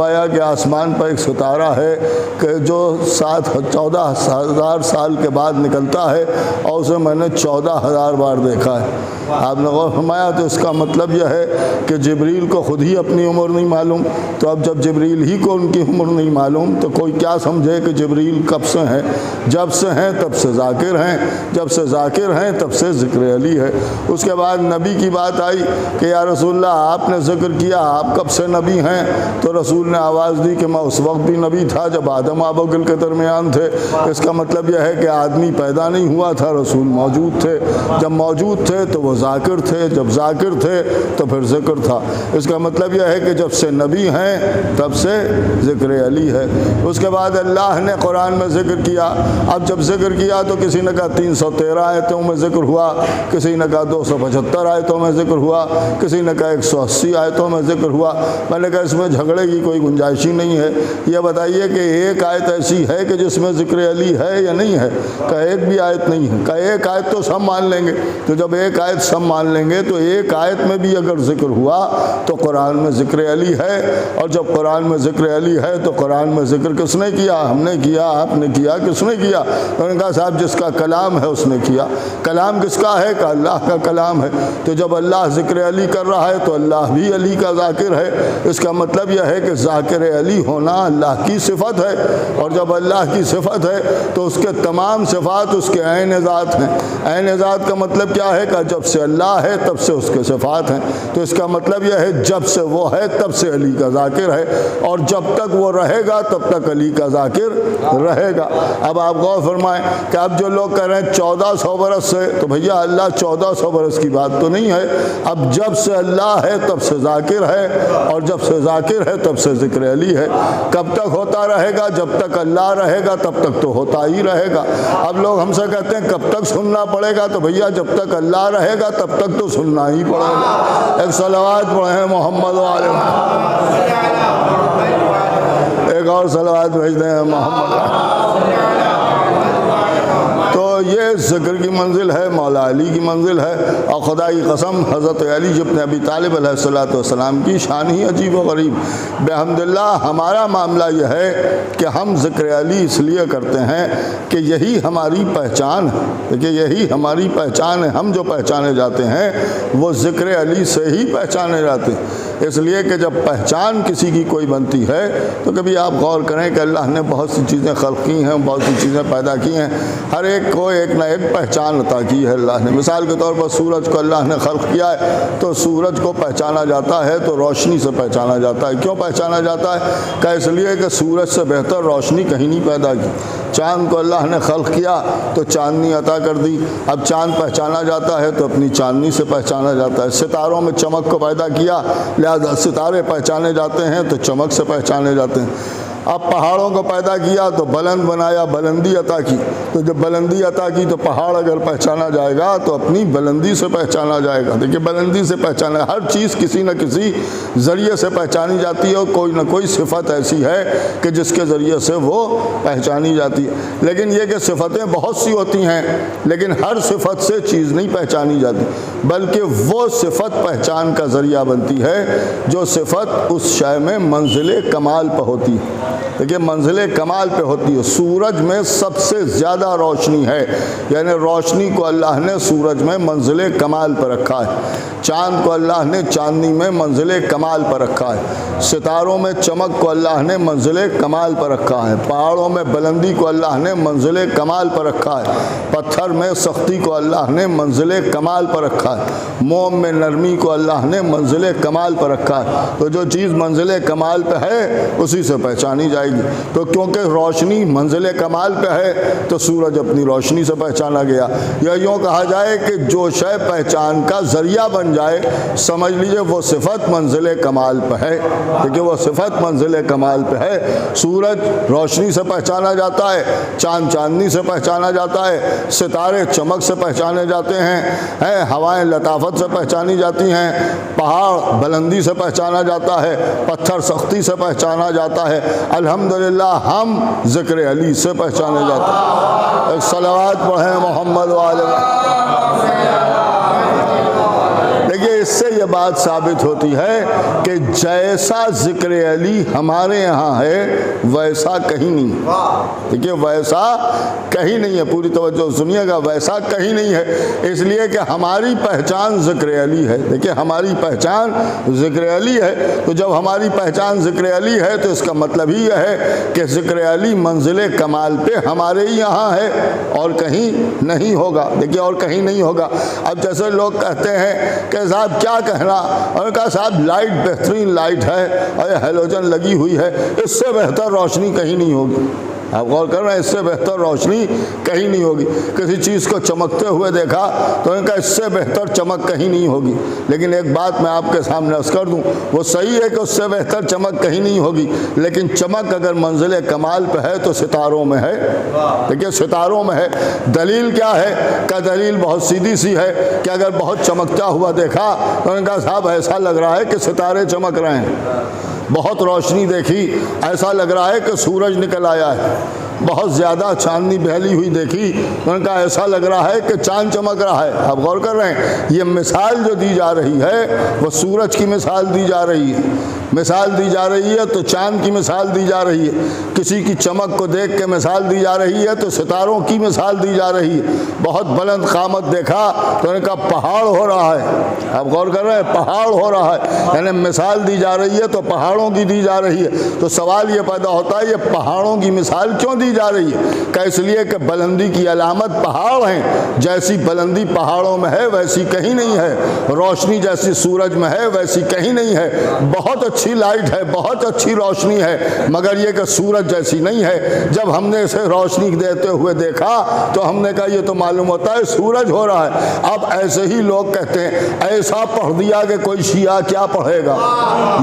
آیا کہ آسمان پر ایک ستارہ ہے کہ جو 14,000 سال کے بعد نکلتا ہے اور اسے میں نے 14,000 بار دیکھا ہے۔ آپ نے غور فرمایا تو اس کا مطلب یہ ہے کہ جبریل کو خود ہی اپنی عمر نہیں معلوم، تو اب جب جبریل ہی کو ان کی عمر نہیں معلوم تو کوئی کیا سمجھے کہ جبریل کب سے ہیں؟ جب سے ہیں تب سے ذاکر ہیں، جب سے ذاکر ہیں تب سے ذکر علی ہے۔ اس کے بعد نبی کی بات آئی کہ یا رسول اللہ آپ نے ذکر کیا، آپ کب سے نبی ہیں؟ تو رسول نے آواز دی کہ میں اس وقت بھی نبی تھا جب آدم آب و گل کے درمیان تھے۔ اس کا مطلب یہ ہے کہ آدمی پیدا نہیں ہوا تھا، رسول موجود تھے، جب موجود تھے تو وہ ذاکر تھے، جب ذاکر تھے تو پھر ذکر تھا۔ اس کا مطلب یہ ہے کہ جب سے نبی ہیں تب سے ذکر علی ہے۔ اس کے بعد اللہ نے قرآن میں ذکر کیا۔ اب جب ذکر کیا تو کسی نے کہا 313 آیتوں میں ذکر ہوا، کسی نے کہا 275 آیتوں میں ذکر ہوا، کسی نے کہا 180 آیتوں میں ذکر ہوا۔ میں نے کہا اس میں جھگڑے کی کوئی گنجائش ہی نہیں ہے، یہ بتائیے کہ ایک آیت ایسی ہے کہ جس میں ذکر علی ہے یا نہیں ہے؟ کہ ایک بھی آیت نہیں ہے، کہ ایک آیت تو سب مان لیں گے۔ تو جب ایک آیت سب مان لیں گے تو ایک آیت میں بھی اگر ذکر ہوا تو قرآن میں ذکر علی ہے، اور جب قرآن میں ذکر علی ہے تو قرآن میں ذکر کس نے کیا؟ ہم نے کیا، آپ نے کیا، کس نے کیا؟ انہوں نے کہا صاحب جس کا کلام ہے اس نے کیا۔ کلام کس کا ہے؟ کہ اللہ کا کلام ہے۔ تو جب اللہ ذکر علی کر رہا ہے تو اللہ بھی علی کا ذاکر ہے۔ اس کا مطلب یہ ہے کہ ذاکر علی ہونا اللہ کی صفت ہے، اور جب اللہ کی صفت ہے تو اس کے تمام صفات اس کے عین ذات ہیں۔ عین ذات کا مطلب کیا ہے؟ کہ جب سے اللہ ہے تب سے اس کے صفات ہیں۔ تو اس کا مطلب یہ ہے جب سے وہ ہے تب سے علی کا ذاکر ہے، اور جب تک وہ رہے گا تب تک علی کا ذاکر رہے گا۔ اب آپ غور فرمائیں کہ اب جو لوگ کہہ رہے ہیں 1400 برس سے، تو بھیا اللہ 1400 برس کی بات تو نہیں ہے۔ اب جب سے اللہ ہے تب سے ذاکر ہے، اور جب سے ذاکر ہے تب سے ذکر علی ہے۔ کب تک ہوتا رہے گا؟ جب تک اللہ رہے گا تب تک تو ہوتا ہی رہے گا۔ اب لوگ ہم سے کہتے ہیں کب تک سننا پڑے گا؟ تو بھیا جب تک اللہ رہے گا تب تک تو سننا ہی پڑے گا۔ ایک صلوات پڑھیں محمد والے، ایک اور صلوات بھیج دیں محمد۔ تو یہ ذکر کی منزل ہے، مولا علی کی منزل ہے، اور خدا کی قسم حضرت علی ابن ابی طالب علیہ السلام کی شان ہی عجیب و غریب۔ بحمداللہ ہمارا معاملہ یہ ہے کہ ہم ذکر علی اس لیے کرتے ہیں کہ یہی ہماری پہچان ہے، دیکھیے یہی ہماری پہچان ہے۔ ہم جو پہچانے جاتے ہیں وہ ذکر علی سے ہی پہچانے جاتے ہیں۔ اس لیے کہ جب پہچان کسی کی کوئی بنتی ہے تو کبھی آپ غور کریں کہ اللہ نے بہت سی چیزیں خلق کی ہیں، بہت سی چیزیں پیدا کی ہیں، ہر ایک کو ایک نہ ایک پہچان عطا کی ہے اللہ نے۔ مثال کے طور پر سورج کو اللہ نے خلق کیا ہے تو سورج کو پہچانا جاتا ہے تو روشنی سے پہچانا جاتا ہے۔ کیوں پہچانا جاتا ہے؟ کہ اس لیے کہ سورج سے بہتر روشنی کہیں نہیں پیدا کی۔ چاند کو اللہ نے خلق کیا تو چاندنی عطا کر دی، اب چاند پہچانا جاتا ہے تو اپنی چاندنی سے پہچانا جاتا ہے۔ ستاروں میں چمک کو پیدا کیا، لہذا ستارے پہچانے جاتے ہیں تو چمک سے پہچانے جاتے ہیں۔ اب پہاڑوں کو پیدا کیا تو بلند بنایا، بلندی عطا کی، تو جب بلندی عطا کی تو پہاڑ اگر پہچانا جائے گا تو اپنی بلندی سے پہچانا جائے گا۔ دیکھیے بلندی سے پہچانا، ہر چیز کسی نہ کسی ذریعے سے پہچانی جاتی ہے، اور کوئی نہ کوئی صفت ایسی ہے کہ جس کے ذریعے سے وہ پہچانی جاتی ہے۔ لیکن یہ کہ صفتیں بہت سی ہوتی ہیں، لیکن ہر صفت سے چیز نہیں پہچانی جاتی، بلکہ وہ صفت پہچان کا ذریعہ بنتی ہے جو صفت اس شے میں منزل کمال پہ ہوتی ہے۔ دیکھیے منزل کمال پہ ہوتی ہے۔ سورج میں سب سے زیادہ روشنی ہے، یعنی روشنی کو اللہ نے سورج میں منزل کمال پر رکھا ہے۔ چاند کو اللہ نے چاندنی میں منزل کمال پر رکھا ہے۔ ستاروں میں چمک کو اللہ نے منزل کمال پر رکھا ہے۔ پہاڑوں میں بلندی کو اللہ نے منزل کمال پر رکھا ہے۔ پتھر میں سختی کو اللہ نے منزل کمال پر رکھا ہے۔ موم میں نرمی کو اللہ نے منزل کمال پر رکھا ہے۔ تو جو چیز منزل کمال پہ ہے اسی سے پہچانی جائے گی۔ تو کیونکہ روشنی منزل کمال پہ ہے تو سورج اپنی روشنی سے پہچانا گیا۔ یا یوں کہا جائے کہ جو شے پہچان کا ذریعہ بن جائے، سمجھ لیجئے وہ صفت منزل کمال پہ ہے، کیونکہ وہ صفت منزل کمال پہ ہے۔ سورج روشنی سے پہچانا جاتا ہے، چاند چاندنی سے پہچانا جاتا ہے، ستارے چمک سے پہچانے جاتے ہیں، ہوائیں لطافت سے پہچانی جاتی ہیں، پہاڑ بلندی سے پہچانا جاتا ہے، پتھر سختی سے پہچانا جاتا ہے۔ الحمدللہ ہم ذکر علی سے پہچانے جاتے ہیں۔ ایک صلوات پڑھیں محمد والے۔ دیکھیے اس سے یہ بات ثابت ہوتی ہے کہ جیسا ذکر علی ہمارے یہاں ہے ویسا کہیں نہیں. دیکھیے ویسا کہیں نہیں ہے, پوری توجہ سنیے گا, ویسا کہیں نہیں ہے. اس لیے کہ ہماری پہچان ذکر علی ہے. دیکھیے ہماری پہچان ذکر علی ہے, تو جب ہماری پہچان ذکر علی ہے تو اس کا مطلب ہی یہ ہے کہ ذکر علی منزل کمال پہ ہمارے ہی یہاں ہے اور کہیں نہیں ہوگا. دیکھیے اور کہیں نہیں ہوگا. اب جیسے لوگ کہتے ہیں کہ صاحب کیا کہنا, اور کہا صاحب لائٹ بہترین لائٹ ہے اور یہ ہیلوجن لگی ہوئی ہے, اس سے بہتر روشنی کہیں نہیں ہوگی. آپ غور کر رہے ہیں, اس سے بہتر روشنی کہیں نہیں ہوگی. کسی چیز کو چمکتے ہوئے دیکھا تو ان کا اس سے بہتر چمک کہیں نہیں ہوگی. لیکن ایک بات میں آپ کے سامنے عرض کر دوں, وہ صحیح ہے کہ اس سے بہتر چمک کہیں نہیں ہوگی, لیکن چمک اگر منزل کمال پہ ہے تو ستاروں میں ہے. دیکھیے ستاروں میں ہے. دلیل کیا ہے؟ کہ دلیل بہت سیدھی سی ہے کہ اگر بہت چمکتا ہوا دیکھا تو ان کا صاحب ایسا لگ رہا ہے کہ ستارے چمک رہے ہیں. بہت روشنی دیکھی, ایسا لگ رہا ہے کہ سورج نکل آیا ہے. بہت زیادہ چاندنی بہلی ہوئی دیکھی تو ان کا ایسا لگ رہا ہے کہ چاند چمک رہا ہے. آپ غور کر رہے ہیں, یہ مثال جو دی جا رہی ہے وہ سورج کی مثال دی جا رہی ہے. مثال دی جا رہی ہے تو چاند کی مثال دی جا رہی ہے. کسی کی چمک کو دیکھ کے مثال دی جا رہی ہے تو ستاروں کی مثال دی جا رہی ہے. بہت بلند قامت دیکھا تو ان کا پہاڑ ہو رہا ہے. آپ غور کر رہے ہیں, پہاڑ ہو رہا ہے. یعنی مثال دی جا رہی ہے تو پہاڑوں کی دی جا رہی ہے. تو سوال یہ پیدا ہوتا ہے یہ پہاڑوں کی مثال کیوں دی جا رہی ہے؟ کہ اس لیے کہ بلندی کی علامت پہاڑ ہیں. جیسی بلندی پہاڑوں میں ہے ویسی کہیں نہیں ہے. روشنی جیسی سورج میں ہے ویسی کہیں نہیں ہے. بہت اچھی لائٹ ہے, بہت اچھی روشنی ہے, مگر یہ کہ سورج جیسی نہیں ہے. جب ہم نے اسے روشنی دیتے ہوئے دیکھا تو ہم نے کہا یہ تو معلوم ہوتا ہے سورج ہو رہا ہے. اب ایسے ہی لوگ کہتے ہیں ایسا پڑھ دیا کہ کوئی شیعہ کیا پڑھے گا.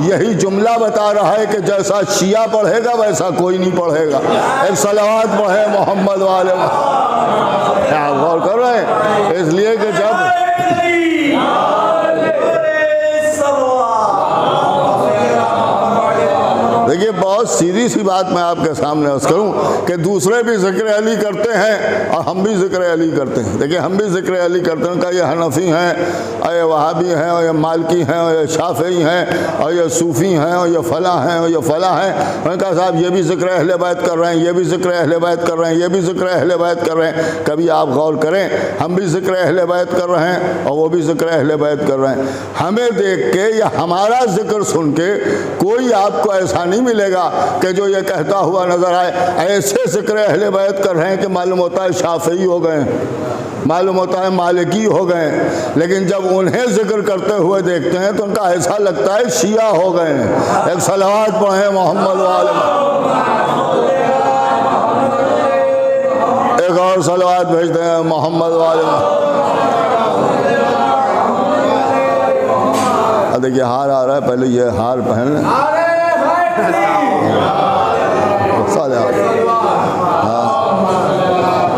یہی جملہ بتا رہا ہے کہ جیسا شیعہ پڑھے گا ویسا کوئی نہیں پڑھے گا. ایک صلوات پڑھے محمد والے. کیا غور کر رہے ہیں؟ اس لیے کہ جب دیکھیے بہت سیدھی سی بات میں آپ کے سامنے عرض کروں کہ دوسرے بھی ذکر علی کرتے ہیں اور ہم بھی ذکر علی کرتے ہیں. دیکھیے ہم بھی ذکر علی کرتے ہیں کہ یہ حنفی ہیں اور یہ وہابی ہیں اور یہ مالکی ہیں اور یہ شافعی ہیں اور یہ صوفی ہیں اور یہ فلاں ہیں اور یہ فلاں ہیں. انہوں نے کہا صاحب یہ بھی ذکر اہل بیت کر رہے ہیں, یہ بھی ذکر اہل بیت کر رہے ہیں, یہ بھی ذکر اہل بیت کر رہے ہیں. کبھی آپ غور کریں, ہم بھی ذکر اہل بیت کر رہے ہیں اور وہ بھی ذکر اہل بیت کر رہے ہیں. ہمیں دیکھ کے یا ہمارا ذکر سن کے کوئی آپ کو ایسا نہیں ملے گا کہ جو یہ کہتا ہوا نظر آئے ایسے ذکر اہل بیت کر رہے ہیں کہ معلوم ہوتا ہے شافعی ہو گئے, معلوم ہوتا ہے مالکی ہو گئے. لیکن جب انہیں ذکر کرتے ہوئے دیکھتے ہیں تو ان کا ایسا لگتا ہے شیعہ ہو گئے ہیں. ایک صلوات پڑھیں محمد والے. ایک اور صلوات بھیج دیں محمد والے. دیکھیے ہار آ رہا ہے, پہلے یہ ہار پہن لیں.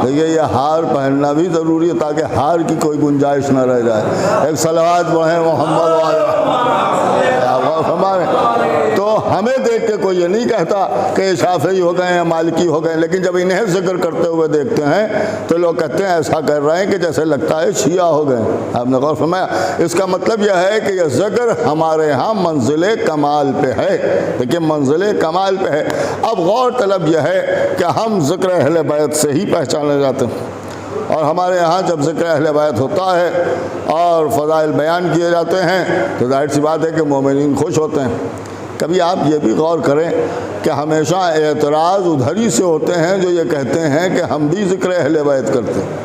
دیکھیے یہ ہار پہننا بھی ضروری ہے تاکہ ہار کی کوئی گنجائش نہ رہ جائے. ایک صلوات پڑھیں محمد والے. تو ہمیں دیکھ کے کوئی یہ نہیں کہتا کہ یہ شافعی ہو گئے ہیں, مالکی ہو گئے ہیں, لیکن جب انہیں ذکر کرتے ہوئے دیکھتے ہیں تو لوگ کہتے ہیں ایسا کر رہے ہیں کہ جیسے لگتا ہے شیعہ ہو گئے. آپ نے غور فرمایا؟ اس کا مطلب یہ ہے کہ یہ ذکر ہمارے ہاں منزل کمال پہ ہے. دیکھیں منزل کمال پہ ہے. اب غور طلب یہ ہے کہ ہم ذکر اہل بیت سے ہی پہچانے جاتے ہیں, اور ہمارے یہاں جب ذکر اہل بیت ہوتا ہے اور فضائل بیان کیے جاتے ہیں تو ظاہر سی بات ہے کہ مومنین خوش ہوتے ہیں. کبھی آپ یہ بھی غور کریں کہ ہمیشہ اعتراض ادھر ہی سے ہوتے ہیں جو یہ کہتے ہیں کہ ہم بھی ذکر اہل بیت کرتے ہیں.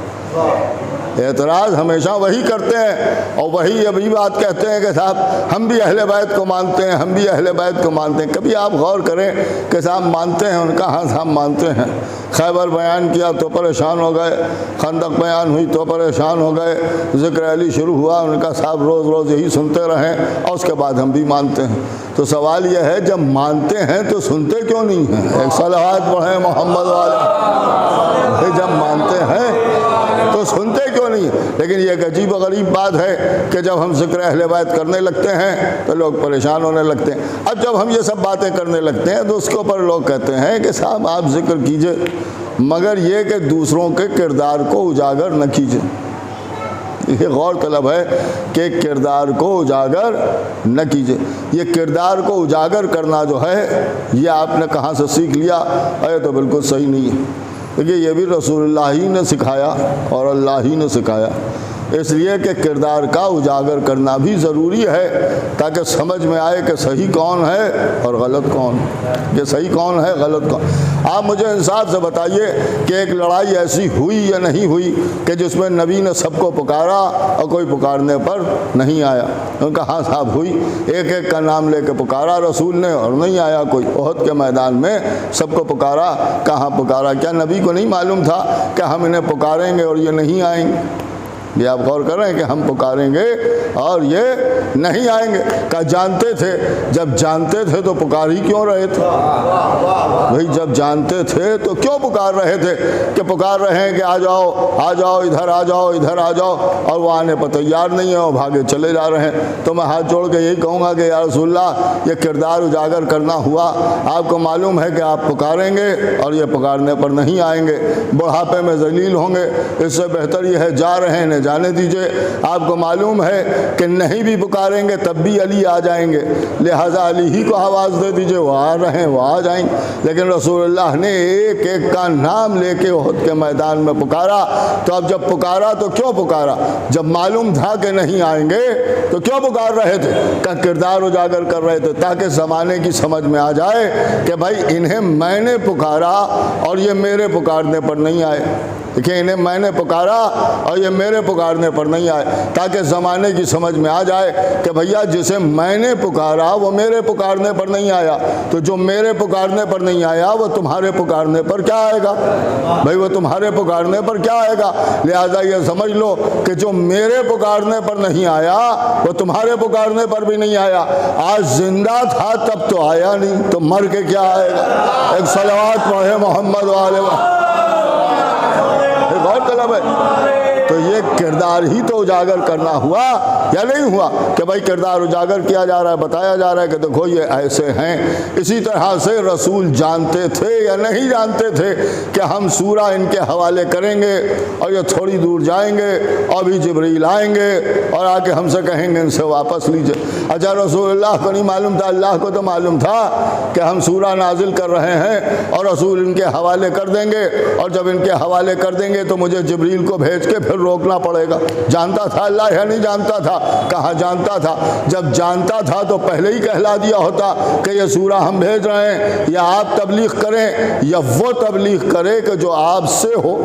اعتراض ہمیشہ وہی کرتے ہیں اور وہی ابھی بات کہتے ہیں کہ صاحب ہم بھی اہل بیت کو مانتے ہیں, ہم بھی اہل بیت کو مانتے ہیں. کبھی آپ غور کریں کہ صاحب مانتے ہیں, ان کا ہاں صاحب مانتے ہیں. خیبر بیان کیا تو پریشان ہو گئے, خندق بیان ہوئی تو پریشان ہو گئے, ذکر علی شروع ہوا, ان کا صاحب روز روز یہی سنتے رہیں اور اس کے بعد ہم بھی مانتے ہیں. تو سوال یہ ہے جب مانتے ہیں تو سنتے کیوں نہیں ہیں؟ ایک صلوات پڑھیں محمد والے. جب مانتے ہیں تو سنتے کیوں نہیں؟ لیکن یہ ایک عجیب و غریب بات ہے کہ جب ہم ذکر اہل بیت کرنے لگتے ہیں تو لوگ پریشان ہونے لگتے ہیں. اب جب ہم یہ سب باتیں کرنے لگتے ہیں تو اس کے اوپر لوگ کہتے ہیں کہ صاحب آپ ذکر کیجئے مگر یہ کہ دوسروں کے کردار کو اجاگر نہ کیجئے. یہ غور طلب ہے کہ کردار کو اجاگر نہ کیجیے. یہ کردار کو اجاگر کرنا جو ہے یہ آپ نے کہاں سے سیکھ لیا؟ اے تو بالکل صحیح نہیں ہے. دیکھیے یہ بھی رسول اللہ ہی نے سکھایا اور اللہ ہی نے سکھایا، اس لیے کہ کردار کا اجاگر کرنا بھی ضروری ہے تاکہ سمجھ میں آئے کہ صحیح کون ہے اور غلط کون، کہ صحیح کون ہے غلط کون. آپ مجھے انصاف سے بتائیے کہ ایک لڑائی ایسی ہوئی یا نہیں ہوئی کہ جس میں نبی نے سب کو پکارا اور کوئی پکارنے پر نہیں آیا؟ ان کا ہاں صاحب ہوئی، ایک ایک کا نام لے کے پکارا رسول نے اور نہیں آیا کوئی. احد کے میدان میں سب کو پکارا، کہاں پکارا؟ کیا نبی کو نہیں معلوم تھا کہ ہم انہیں پکاریں گے اور یہ نہیں آئیں گے؟ یہ آپ غور کر رہے ہیں کہ ہم پکاریں گے اور یہ نہیں آئیں گے. کہ جانتے تھے، جب جانتے تھے تو پکار ہی کیوں رہے تھے؟ بھئی جب جانتے تھے تو کیوں پکار رہے تھے؟ کہ پکار رہے ہیں کہ آ جاؤ آ جاؤ، ادھر آ جاؤ ادھر آ جاؤ، اور وہ آنے پر تیار نہیں ہے اور بھاگے چلے جا رہے ہیں. تو میں ہاتھ جوڑ کے یہی کہوں گا کہ یا رسول اللہ یہ کردار اجاگر کرنا ہوا. آپ کو معلوم ہے کہ آپ پکاریں گے اور یہ پکارنے پر نہیں آئیں گے، بڑھاپے میں ذلیل ہوں گے. اس سے بہتر یہ ہے جا رہے ہیں جانے دیجئے. آپ کو معلوم ہے کہ نہیں بھی پکاریں گے تب بھی علی آ جائیں گے، لہٰذا علی ہی کو آواز دے دیجئے، وہ آ رہے ہیں وہ آ جائیں گے. لیکن رسول اللہ نے ایک ایک کا نام لے کے احد کے میدان میں پکارا. تو اب جب پکارا تو کیوں پکارا؟ جب معلوم تھا کہ نہیں آئیں گے تو کیوں پکار رہے تھے؟ کہ کردار اجاگر کر رہے تھے تاکہ زمانے کی سمجھ میں آ جائے کہ بھائی انہیں میں نے پکارا اور یہ میرے پکارنے پر نہیں آئے. دیکھیں انہیں میں نے پکارا اور یہ میرے پکارنے پر نہیں آئے، تاکہ زمانے کی سمجھ میں آ جائے کہ بھیا جسے میں نے پکارا وہ میرے پکارنے پر نہیں آیا، تو جو میرے پکارنے پر نہیں آیا وہ تمہارے پکارنے پر کیا آئے گا؟ بھائی وہ تمہارے پکارنے پر کیا آئے گا؟ لہذا یہ سمجھ لو کہ جو میرے پکارنے پر نہیں آیا وہ تمہارے پکارنے پر بھی نہیں آیا. آج زندہ تھا تب تو آیا نہیں، تو مر کے کیا آئے گا؟ ایک صلوات پڑھے محمد والے. غور طلب ہے. تو یہ کردار ہی تو اجاگر کرنا ہوا یا نہیں ہوا کہ بھائی کردار اجاگر کیا جا رہا ہے، بتایا جا رہا ہے کہ دیکھو یہ ایسے ہیں. اسی طرح سے رسول جانتے تھے یا نہیں جانتے تھے کہ ہم سورہ ان کے حوالے کریں گے اور یہ تھوڑی دور جائیں گے اور بھی جبریل آئیں گے اور آ کے ہم سے کہیں گے ان سے واپس لیجئے. اچھا رسول اللہ کو نہیں معلوم تھا؟ اللہ کو تو معلوم تھا کہ ہم سورہ نازل کر رہے ہیں اور رسول ان کے حوالے کر دیں گے، اور جب ان کے حوالے کر دیں گے تو مجھے جبریل کو بھیج کے پھر روکنا پڑے گا. جانتا تھا اللہ یا نہیں جانتا تھا؟ کہاں جانتا تھا. جب جانتا تھا تو پہلے ہی کہلا دیا ہوتا کہ یہ سورہ ہم بھیج رہے ہیں، یا آپ تبلیغ کریں یا وہ تبلیغ کرے کہ جو آپ سے ہو.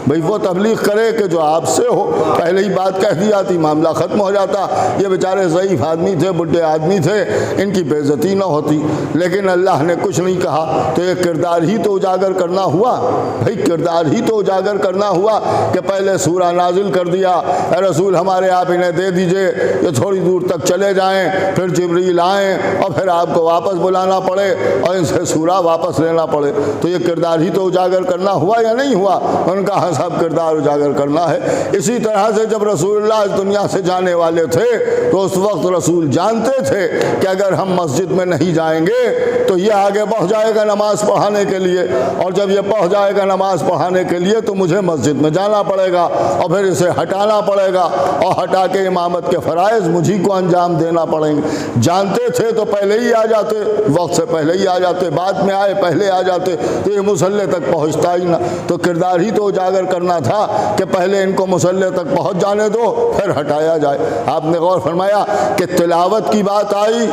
بھئی وہ تبلیغ کرے کہ جو آپ سے ہو، پہلے ہی بات کہہ دی جاتی، معاملہ ختم ہو جاتا. یہ بیچارے ضعیف آدمی تھے، بڈھے آدمی تھے، ان کی بے عزتی نہ ہوتی. لیکن اللہ نے کچھ نہیں کہا. تو یہ کردار ہی تو اجاگر کرنا ہوا. بھئی کردار ہی تو اجاگر کرنا ہوا کہ پہلے سورہ نازل کر دیا، اے رسول ہمارے آپ انہیں دے دیجئے، یہ تھوڑی دور تک چلے جائیں، پھر جبریل آئیں اور پھر آپ کو واپس بلانا پڑے اور ان سے سورہ واپس لینا پڑے. تو یہ کردار ہی تو اجاگر کرنا ہوا یا نہیں ہوا؟ ان کا حساب کردار اجاگر کرنا ہے. اسی طرح سے جب رسول اللہ اس دنیا سے جانے والے تھے تو اس وقت رسول جانتے تھے کہ اگر ہم مسجد میں نہیں جائیں گے تو یہ آگے بڑھ جائے گا نماز پڑھانے کے لیے، اور جب یہ پڑھ جائے گا نماز پڑھانے کے لیے تو مجھے مسجد میں جانا پڑے گا اور پھر اسے ہٹانا پڑے گا، اور ہٹا کے امامت کے فرائض مجھی کو انجام دینا پڑیں گے. جانتے تھے تو پہلے ہی آ جاتے، وقت سے پہلے ہی آ جاتے. بعد میں آئے پہلے آ جاتے تو یہ مصلی تک پہنچتا ہی نہ. تو کردار ہی تو اجاگر کرنا تھا کہ پہلے ان کو مصلی تک پہنچ جانے دو پھر ہٹایا جائے. آپ نے غور فرمایا کہ تلاوت کی بات آئی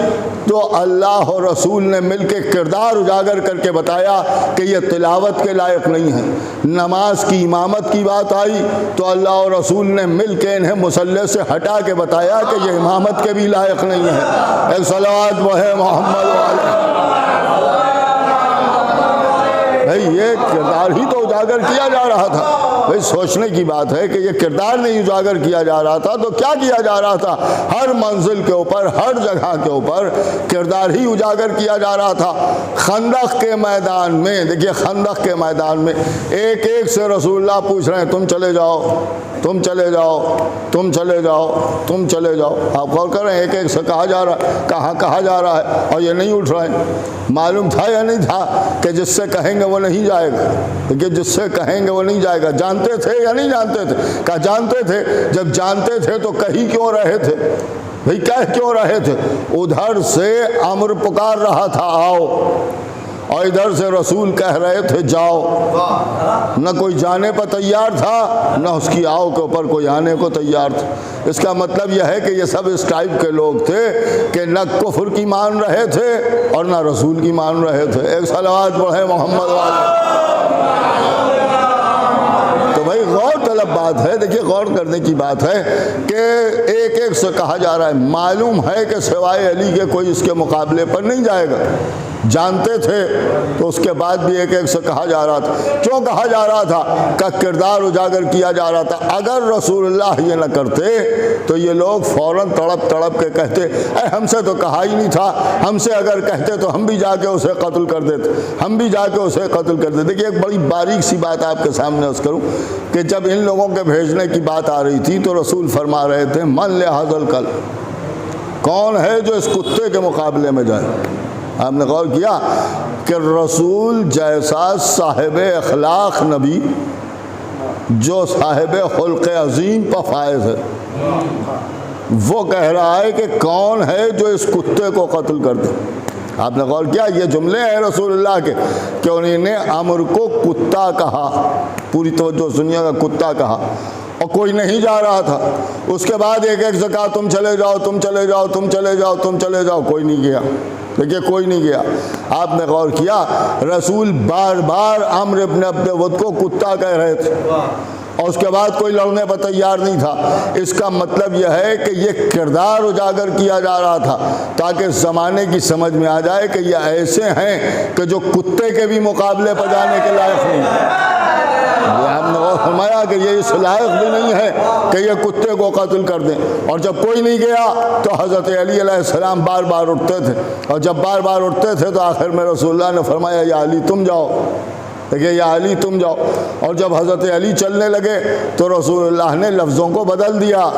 تو اللہ اور رسول نے مل کے کردار اجاگر کر کے بتایا کہ یہ تلاوت کے لائق نہیں ہے. نماز کی امامت کی بات آئی تو اللہ اور رسول نے مل کے انہیں مصلی سے ہٹا کے بتایا کہ یہ امامت کے بھی لائق نہیں ہے. ایک صلوات بہے محمد والے. بھئی یہ کردار ہی تو اجاگر کیا جا رہا تھا. بھئی سوچنے کی بات ہے کہ یہ کردار نہیں اجاگر کیا جا رہا تھا تو کیا کیا جا رہا تھا؟ ہر منزل کے اوپر، ہر جگہ کے اوپر کردار ہی اجاگر کیا جا رہا تھا. خندق کے میدان میں دیکھیے، خندق کے میدان میں ایک ایک سے رسول اللہ پوچھ رہے ہیں تم چلے جاؤ، تم چلے جاؤ، تم چلے جاؤ، تم چلے جاؤ. آپ غور کر رہے ہیں ایک ایک سے کہا جا رہا ہے، کہاں کہا جا رہا ہے اور یہ نہیں اٹھ رہے ہیں. معلوم تھا یا نہیں تھا کہ جس سے کہیں گے وہ نہیں جائے گا؟ کہ جس سے کہیں گے وہ نہیں جائے گا. جانتے جانتے تھے یا نہیں جانتے تھے؟ کہا جانتے تھے۔ جب جانتے تھے تو کہیں کیوں رہے تھے بھئی؟ کہہ کیوں رہے تھے؟ ادھر سے امر پکار رہا تھا آؤ، اور ادھر سے رسول کہہ رہے تھے جاؤ۔ نہ کوئی جانے پر تیار تھا، نہ اس کی آؤ کے اوپر کوئی آنے کو تیار تھا۔ اس کا مطلب یہ ہے کہ یہ سب اس ٹائپ کے لوگ تھے کہ نہ کفر کی مان رہے تھے اور نہ رسول کی مان رہے تھے۔ ایک صلوات پڑھے محمد والے۔ تو بھائی غور طلب بات ہے، دیکھیے غور کرنے کی بات ہے کہ ایک ایک سے کہا جا رہا ہے، معلوم ہے کہ سوائے علی کے کوئی اس کے مقابلے پر نہیں جائے گا۔ جانتے تھے تو اس کے بعد بھی ایک ایک سے کہا جا رہا تھا۔ کیوں کہا جا رہا تھا؟ کا کردار اجاگر کیا جا رہا تھا۔ اگر رسول اللہ یہ نہ کرتے تو یہ لوگ فوراً تڑپ تڑپ کے کہتے اے ہم سے تو کہا ہی نہیں تھا، ہم سے اگر کہتے تو ہم بھی جا کے اسے قتل کر دیتے، ہم بھی جا کے اسے قتل کر دیتے۔ دیکھیے ایک بڑی باریک سی بات آپ کے سامنے عرض کروں کہ جب ان لوگوں کے بھیجنے کی بات آ رہی تھی تو رسول فرما رہے تھے من لہذا الکلب، کون ہے جو اس کتے کے مقابلے میں جائے؟ آپ نے غور کیا کہ رسول جیسا صاحب اخلاق نبی، جو صاحب خلق عظیم پر فائز ہے، وہ کہہ رہا ہے کہ کون ہے جو اس کتے کو قتل کر دے۔ آپ نے غور کیا یہ جملے ہیں رسول اللہ کے کہ انہوں نے امر کو کتا کہا، پوری توجہ سنیے گا، کتا کہا، اور کوئی نہیں جا رہا تھا۔ اس کے بعد ایک ایک سے کہا تم چلے جاؤ، تم چلے جاؤ، تم چلے جاؤ، تم چلے جاؤ، کوئی نہیں گیا۔ دیکھیے کوئی نہیں گیا۔ آپ نے غور کیا رسول بار بار عمرو ابن عبد ود کو کتا کہہ رہے تھے، اور اس کے بعد کوئی لڑنے پر تیار نہیں تھا۔ اس کا مطلب یہ ہے کہ یہ کردار اجاگر کیا جا رہا تھا تاکہ زمانے کی سمجھ میں آ جائے کہ یہ ایسے ہیں کہ جو کتے کے بھی مقابلے پر جانے کے لائق نہیں۔ ہم نے غور فرمایا کہ یہ اس لائق بھی نہیں ہے کہ یہ کتے کو قتل کر دیں۔ اور جب کوئی نہیں گیا تو حضرت علی علیہ السلام بار بار اٹھتے تھے، اور جب بار بار اٹھتے تھے تو آخر میں رسول اللہ نے فرمایا یا علی تم جاؤ، دیکھیے یا علی تم جاؤ۔ اور جب حضرت علی چلنے لگے تو رسول اللہ نے لفظوں کو بدل دیا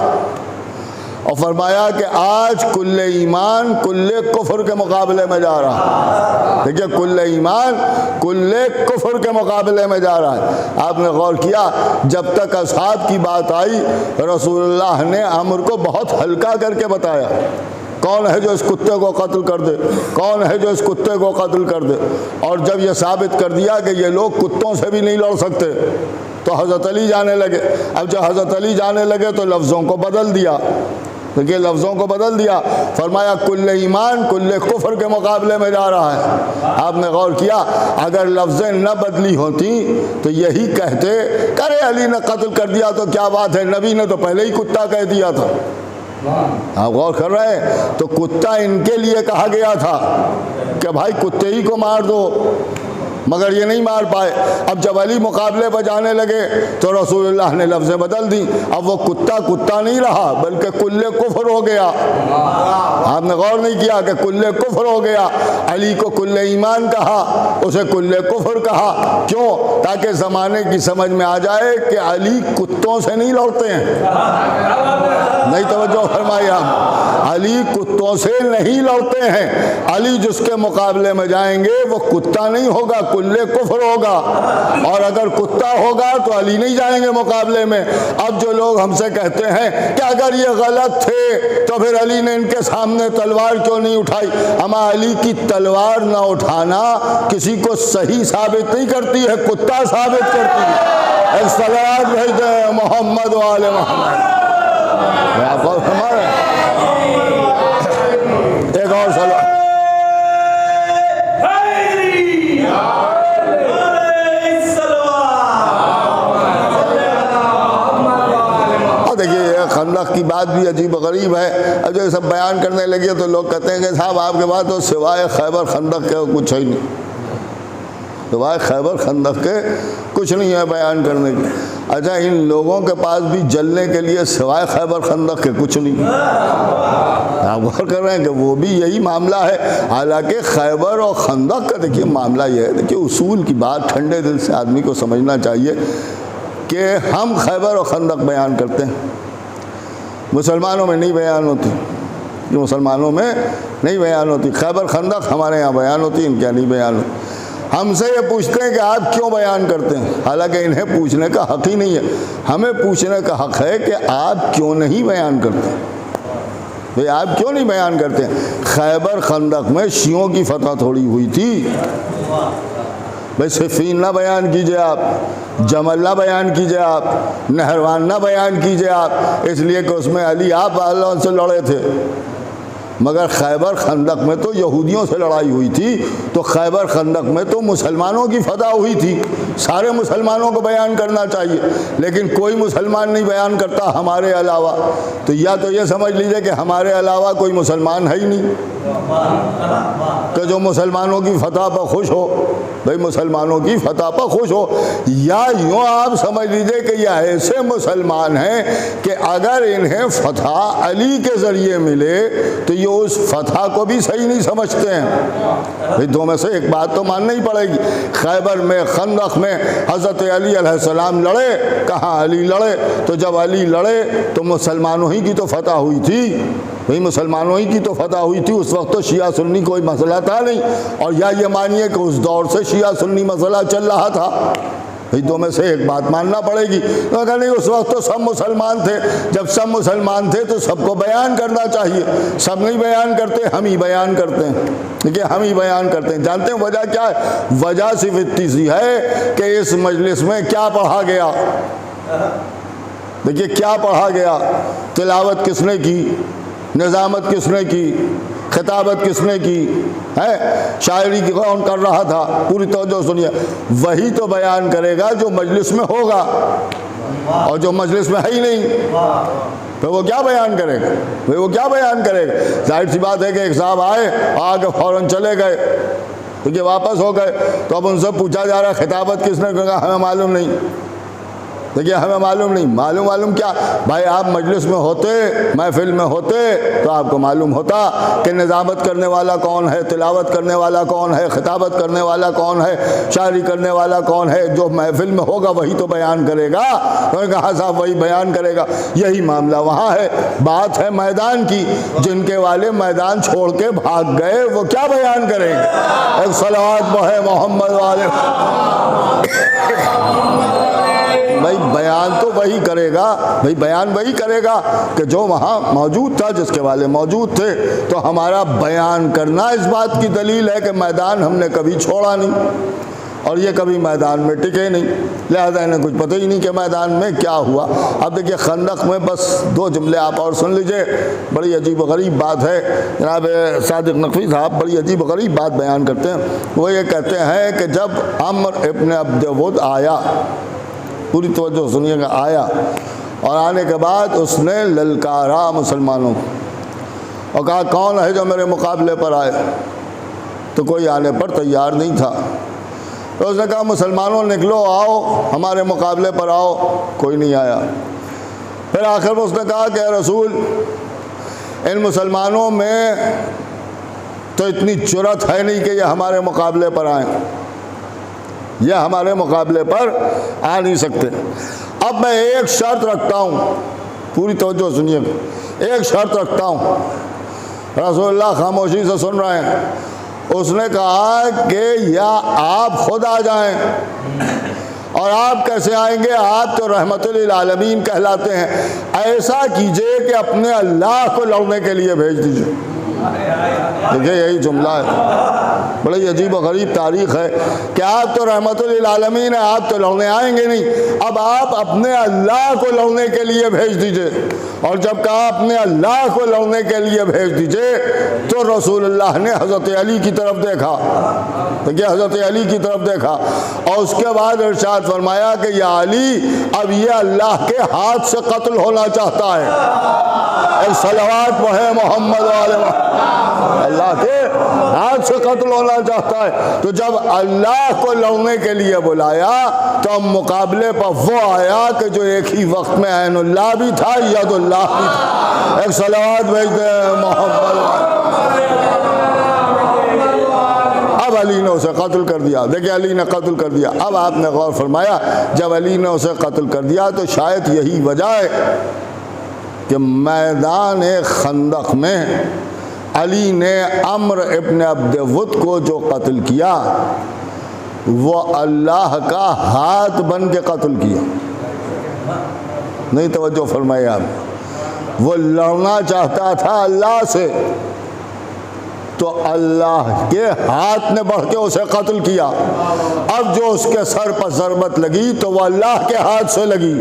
اور فرمایا کہ آج کل ایمان کل کفر کے مقابلے میں جا رہا ہے۔ دیکھیے کل ایمان کل کفر کے مقابلے میں جا رہا ہے۔ آپ نے غور کیا جب تک اصحاب کی بات آئی رسول اللہ نے امر کو بہت ہلکا کر کے بتایا، کون ہے جو اس کتے کو قتل کر دے، کون ہے جو اس کتے کو قتل کر دے۔ اور جب یہ ثابت کر دیا کہ یہ لوگ کتوں سے بھی نہیں لڑ سکتے تو حضرت علی جانے لگے۔ اب جب حضرت علی جانے لگے تو لفظوں کو بدل دیا، دیکھیے لفظوں کو بدل دیا، فرمایا کل ایمان کل کفر کے مقابلے میں جا رہا ہے۔ آپ نے غور کیا اگر لفظیں نہ بدلی ہوتی تو یہی کہتے کرے علی نے قتل کر دیا تو کیا بات ہے، نبی نے تو پہلے ہی کتا کہہ دیا تھا۔ آپ غور کر رہے ہیں تو کتا ان کے لیے کہا گیا تھا کہ بھائی کتے ہی کو مار دو، مگر یہ نہیں مار پائے۔ اب جب علی مقابلے پر جانے لگے تو رسول اللہ نے لفظیں بدل دی، اب وہ کتا کتا نہیں رہا بلکہ کل کفر ہو گیا۔ آپ نے غور نہیں کیا کہ کل کفر ہو گیا۔ علی کو کل ایمان کہا، اسے کل کفر کہا، کیوں؟ تاکہ زمانے کی سمجھ میں آ جائے کہ علی کتوں سے نہیں لڑتے ہیں۔ نہیں توجہ فرمائی آپ، علی کتوں سے نہیں لڑتے ہیں۔ علی جس کے مقابلے میں جائیں گے وہ کتا نہیں ہوگا، کل کفر ہوگا، اور اگر کتا ہوگا تو علی نہیں جائیں گے مقابلے میں۔ اب جو لوگ ہم سے کہتے ہیں کہ اگر یہ غلط تھے تو پھر علی نے ان کے سامنے تلوار کیوں نہیں اٹھائی، ہمیں علی کی تلوار نہ اٹھانا کسی کو صحیح ثابت نہیں کرتی ہے، کتا ثابت کرتی ہے۔ ایک صلوات بھیج دیں محمد و آل محمد۔ آپ اور ہمارے ایک اور صلوات۔ خندق کی بات بھی عجیب و غریب ہے۔ اب جو سب بیان کرنے لگے تو لوگ کہتے ہیں کہ صاحب آپ کے پاس تو سوائے خیبر خندق کے کچھ ہے ہی نہیں، سوائے خیبر خندق کے کچھ نہیں ہے بیان کرنے کے۔ اچھا ان لوگوں کے پاس بھی جلنے کے لیے سوائے خیبر خندق کے کچھ نہیں۔ آپ غور کر رہے ہیں کہ وہ بھی یہی معاملہ ہے، حالانکہ خیبر اور خندق کا دیکھیے معاملہ یہ ہے، دیکھیے اصول کی بات ٹھنڈے دل سے آدمی کو سمجھنا چاہیے کہ ہم خیبر اور خندق بیان کرتے ہیں، مسلمانوں میں نہیں بیان ہوتی، مسلمانوں میں نہیں بیان ہوتی۔ خیبر خندق ہمارے یہاں بیان ہوتی، ان کے یہاں نہیں بیان ہوتی۔ ہم سے یہ پوچھتے ہیں کہ آپ کیوں بیان کرتے ہیں، حالانکہ انہیں پوچھنے کا حق ہی نہیں ہے، ہمیں پوچھنے کا حق ہے کہ آپ کیوں نہیں بیان کرتے، بھئی آپ کیوں نہیں بیان کرتے؟ خیبر خندق میں شیعوں کی فتح تھوڑی ہوئی تھی، بھئی صفین نہ بیان کیجئے آپ، جمل نہ بیان کیجئے آپ، نہروان نہ بیان کیجئے آپ، اس لیے کہ اس میں علی آپ اللہ سے لڑے تھے، مگر خیبر خندق میں تو یہودیوں سے لڑائی ہوئی تھی، تو خیبر خندق میں تو مسلمانوں کی فتح ہوئی تھی، سارے مسلمانوں کو بیان کرنا چاہیے، لیکن کوئی مسلمان نہیں بیان کرتا ہمارے علاوہ، تو یا تو یہ سمجھ لیجئے کہ ہمارے علاوہ کوئی مسلمان ہے ہی نہیں کہ جو مسلمانوں کی فتح پر خوش ہو، بھئی مسلمانوں کی فتح پر خوش ہو، یا یوں آپ سمجھ لیجئے کہ یہ ایسے مسلمان ہیں کہ اگر انہیں فتح علی کے ذریعے ملے تو یہ اس فتح کو بھی صحیح نہیں سمجھتے ہیں۔ بھئی دو میں سے ایک بات تو ماننا ہی پڑے گی، خیبر میں خندق میں حضرت علی علیہ السلام لڑے، کہاں علی لڑے، تو جب علی لڑے تو مسلمانوں ہی کی تو فتح ہوئی تھی، بھئی مسلمانوں ہی کی تو فتح ہوئی تھی، اس وقت تو شیعہ سنی کوئی مسئلہ تھا نہیں، اور یا یہ مانیے کہ اس دور سے شیعہ سنی مسئلہ چل رہا تھا، بھئی دو میں سے ایک بات ماننا پڑے گی، اگر نہیں اس وقت تو سب مسلمان تھے، جب سب مسلمان تھے تو سب کو بیان کرنا چاہیے، سب نہیں بیان کرتے، ہم ہی بیان کرتے ہیں، دیکھیں ہم ہی بیان کرتے ہیں۔ جانتے ہیں وجہ کیا ہے؟ وجہ صرف اتنی سی ہے کہ اس مجلس میں کیا پڑھا گیا، دیکھیے کیا پڑھا گیا، تلاوت کس نے کی، نظامت کس نے کی، خطابت کس نے کی ہے، شاعری کی کون کر رہا تھا، پوری توجہ سنیے، وہی تو بیان کرے گا جو مجلس میں ہوگا، اور جو مجلس میں ہے ہی نہیں پھر وہ کیا بیان کرے گا، پھر وہ کیا بیان کرے گا؟ ظاہر سی بات ہے کہ ایک صاحب آئے، آگے فوراً چلے گئے، کیونکہ واپس ہو گئے، تو اب ان سے پوچھا جا رہا خطابت کس نے، کہا ہمیں معلوم نہیں، دیکھیے ہمیں معلوم نہیں، معلوم کیا بھائی، آپ مجلس میں ہوتے، محفل میں ہوتے تو آپ کو معلوم ہوتا کہ نظامت کرنے والا کون ہے، تلاوت کرنے والا کون ہے، خطابت کرنے والا کون ہے، شاعری کرنے والا کون ہے، جو محفل میں ہوگا وہی تو بیان کرے گا، انہوں نے کہا صاحب وہی بیان کرے گا، یہی معاملہ وہاں ہے، بات ہے میدان کی، جن کے والے میدان چھوڑ کے بھاگ گئے وہ کیا بیان کریں گے، ایک صلوات بہے محمد والے، بھائی بیان تو وہی کرے گا، بھائی بیان وہی کرے گا کہ جو وہاں موجود تھا، جس کے والے موجود تھے، تو ہمارا بیان کرنا اس بات کی دلیل ہے کہ میدان ہم نے کبھی چھوڑا نہیں، اور یہ کبھی میدان میں ٹکے نہیں، لہذا انہیں کچھ پتہ ہی نہیں کہ میدان میں کیا ہوا۔ اب دیکھیے خندق میں بس دو جملے آپ اور سن لیجئے، بڑی عجیب و غریب بات ہے، جناب صادق نقوی صاحب بڑی عجیب و غریب بات بیان کرتے ہیں، وہ یہ کہتے ہیں کہ جب عمر ابن عبد ود آیا، پوری توجہ سنیے گا، آیا، اور آنے کے بعد اس نے للکارا مسلمانوں کو اور کہا کون ہے جو میرے مقابلے پر آئے، تو کوئی آنے پر تیار نہیں تھا، تو اس نے کہا مسلمانوں نکلو، آؤ ہمارے مقابلے پر آؤ، کوئی نہیں آیا، پھر آخر میں اس نے کہا کہ اے رسول ان مسلمانوں میں تو اتنی جرأت ہے نہیں کہ یہ ہمارے مقابلے پر آئیں، یہ ہمارے مقابلے پر آ نہیں سکتے، اب میں ایک شرط رکھتا ہوں، پوری توجہ سنیے، ایک شرط رکھتا ہوں، رسول اللہ خاموشی سے سن رہے ہیں، اس نے کہا کہ یا آپ خود آ جائیں، اور آپ کیسے آئیں گے، آپ تو رحمت للعالمین کہلاتے ہیں، ایسا کیجئے کہ اپنے اللہ کو لڑنے کے لیے بھیج دیجئے، دیکھیں یہی جملہ ہے، بڑی عجیب و غریب تاریخ ہے کہ آپ تو رحمت للعالمین ہیں، آپ تو لڑنے آئیں گے نہیں، اب آپ اپنے اللہ کو لڑنے کے لیے بھیج دیجئے، اور جب کہا اپنے اللہ کو لڑنے کے لیے بھیج دیجئے تو رسول اللہ نے حضرت علی کی طرف دیکھا، دیکھیں حضرت علی کی طرف دیکھا، اور اس کے بعد ارشاد فرمایا کہ یا علی اب یہ اللہ کے ہاتھ سے قتل ہونا چاہتا ہے، ایک صلوات وہ ہے محمد والے، اللہ کے ہاتھ سے قتل ہونا چاہتا ہے، تو جب اللہ کو لڑنے کے لیے بلایا تو مقابلے پر وہ آیا کہ جو ایک ہی وقت میں عین اللہ بھی تھا، ید اللہ بھی تھا، ایک صلوات بھیجتے ہیں محمد، اب علی نے اسے قتل کر دیا، دیکھیں علی نے قتل کر دیا، اب آپ نے غور فرمایا جب علی نے اسے قتل کر دیا تو شاید یہی وجہ ہے کہ میدان خندق میں علی نے عمر ابن عبد ود کو جو قتل کیا وہ اللہ کا ہاتھ بن کے قتل کیا. نہیں توجہ فرمائے آپ. وہ لڑنا چاہتا تھا اللہ سے تو اللہ کے ہاتھ نے بڑھ کے اسے قتل کیا. اب جو اس کے سر پر ضربت لگی تو وہ اللہ کے ہاتھ سے لگی.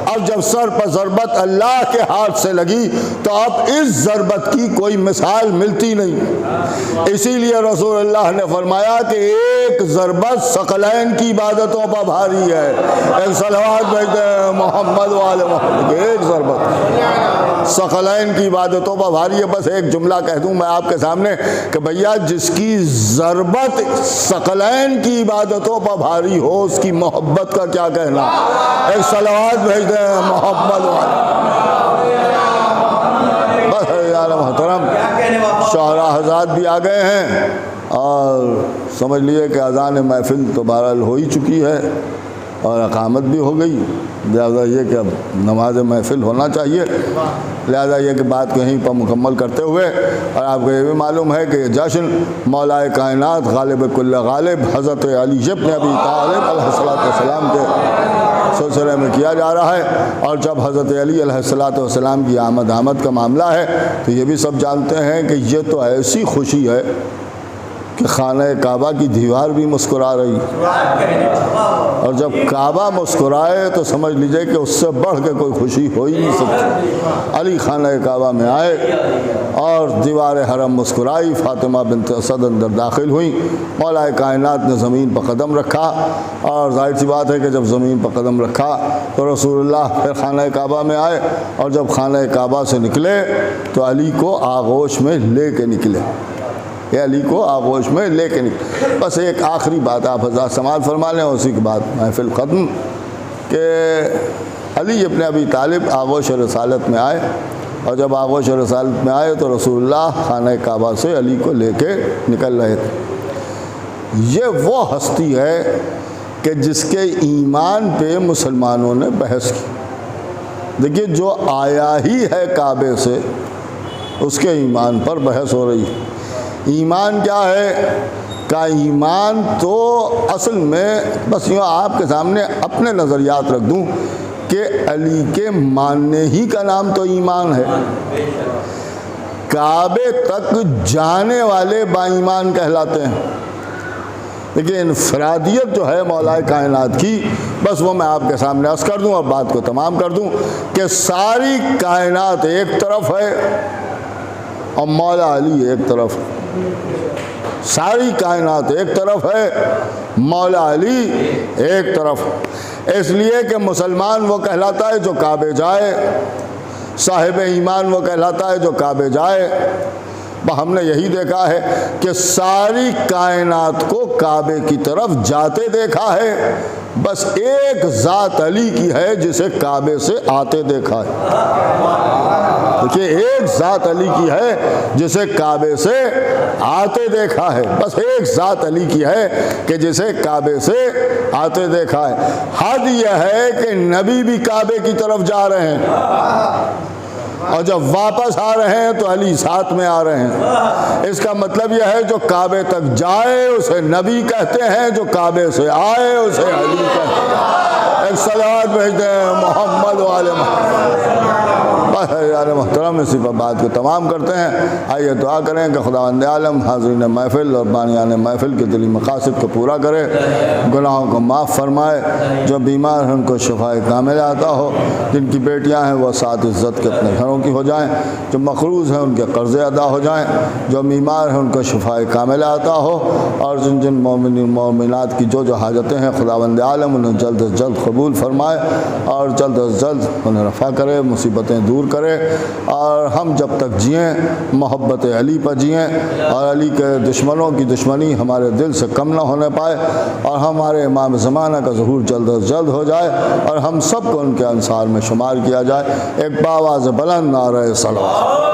اب جب سر پر ضربت اللہ کے ہاتھ سے لگی تو اب اس ضربت کی کوئی مثال ملتی نہیں. اسی لیے رسول اللہ نے فرمایا کہ ایک ضربت ثقلین کی عبادتوں پر بھاری ہے. ایک صلوات بھیج دیں محمد والے محمد. ایک ضربت ثقلین کی عبادتوں پر بھاری ہے. بس ایک جملہ کہہ دوں میں آپ کے سامنے کہ بھیا جس کی ضربت ثقلین کی عبادتوں پر بھاری ہو اس کی محبت کا کیا کہنا. ایک صلوات بھیج دیں محمد والے. بس یار محترم شعراء حضرات بھی آ گئے ہیں اور سمجھ لیے کہ اذان محفل تو بہرحال ہو ہی چکی ہے اور اقامت بھی ہو گئی. لہٰذا یہ کہ اب نماز محفل ہونا چاہیے. لہٰذا یہ کہ بات کو یہیں پر مکمل کرتے ہوئے اور آپ کو یہ بھی معلوم ہے کہ یہ جشن مولا کائنات غالب کل غالب حضرت علی ابن ابی طالب علیہ السلام کے سلسلے میں کیا جا رہا ہے. اور جب حضرت علی علیہ السلام کی آمد کا معاملہ ہے تو یہ بھی سب جانتے ہیں کہ یہ تو ایسی خوشی ہے کہ خانہ کعبہ کی دیوار بھی مسکرا رہی. اور جب کعبہ مسکرائے تو سمجھ لیجئے کہ اس سے بڑھ کے کوئی خوشی ہو ہی نہیں سکتی. علی خانہ کعبہ میں آئے اور دیوار حرم مسکرائی. فاطمہ بنت اسد اندر داخل ہوئیں. مولا کائنات نے زمین پر قدم رکھا اور ظاہر سی بات ہے کہ جب زمین پر قدم رکھا تو رسول اللہ پھر خانہ کعبہ میں آئے اور جب خانہ کعبہ سے نکلے تو علی کو آغوش میں لے کے نکلے. یہ علی کو آغوش میں لے کے نکلے. بس ایک آخری بات آپ حضرات سماعت فرما لیں اسی کے بعد محفل ختم کہ علی ابن ابی طالب آغوش رسالت میں آئے اور جب آغوش رسالت میں آئے تو رسول اللہ خانہ کعبہ سے علی کو لے کے نکل رہے تھے. یہ وہ ہستی ہے کہ جس کے ایمان پہ مسلمانوں نے بحث کی. دیکھیے جو آیا ہی ہے کعبے سے اس کے ایمان پر بحث ہو رہی ہے. ایمان کیا ہے کا ایمان تو اصل میں بس یوں آپ کے سامنے اپنے نظریات رکھ دوں کہ علی کے ماننے ہی کا نام تو ایمان ہے. کعبے تک جانے والے با ایمان کہلاتے ہیں. لیکن انفرادیت جو ہے مولا کائنات کی بس وہ میں آپ کے سامنے عرض کر دوں اور بات کو تمام کر دوں کہ ساری کائنات ایک طرف ہے اور مولا علی ایک طرف ہے. ساری کائنات ایک طرف ہے مولا علی ایک طرف. اس لیے کہ مسلمان وہ کہلاتا ہے جو کعبے جائے. صاحب ایمان وہ کہلاتا ہے جو کعبے جائے. ہم نے یہی دیکھا ہے کہ ساری کائنات کو کعبے کی طرف جاتے دیکھا ہے. بس ایک ذات علی کی ہے جسے کعبے سے آتے دیکھا ہے. دیکھیے ایک ذات علی کی ہے جسے کعبے سے آتے دیکھا ہے. بس ایک ذات علی کی ہے کہ جسے کعبے سے آتے دیکھا ہے. حد یہ ہے کہ نبی بھی کعبے کی طرف جا رہے ہیں اور جب واپس آ رہے ہیں تو علی ساتھ میں آ رہے ہیں. اس کا مطلب یہ ہے جو کعبے تک جائے اسے نبی کہتے ہیں, جو کعبے سے آئے اسے علی کہتے ہیں. ایک صلوات بھیج دیں محمد والے محمد. یار محترم اسی پر بات کو تمام کرتے ہیں. آئیے دعا کریں کہ خداوند عالم حاضرین محفل اور بانیان محفل کے دلی مقاصد کو پورا کرے, گناہوں کو معاف فرمائے, جو بیمار ہیں ان کو شفائے کامل عطا ہو, جن کی بیٹیاں ہیں وہ ساتھ عزت کے اپنے گھروں کی ہو جائیں, جو مقروض ہیں ان کے قرضے ادا ہو جائیں, جو بیمار ہیں ان کو شفائے کامل عطا ہو, اور جن جن مومنین مومنات کی جو حاجتیں ہیں خداوند عالم انہیں جلد از جلد قبول فرمائے اور جلد از جلد انہیں رفع کرے, مصیبتیں دور کرے. اور ہم جب تک جئیں محبت علی پر جئیں اور علی کے دشمنوں کی دشمنی ہمارے دل سے کم نہ ہونے پائے, اور ہمارے امام زمانہ کا ظہور جلد از جلد ہو جائے اور ہم سب کو ان کے انصار میں شمار کیا جائے. ایک باواز بلند نعرہ صلوات.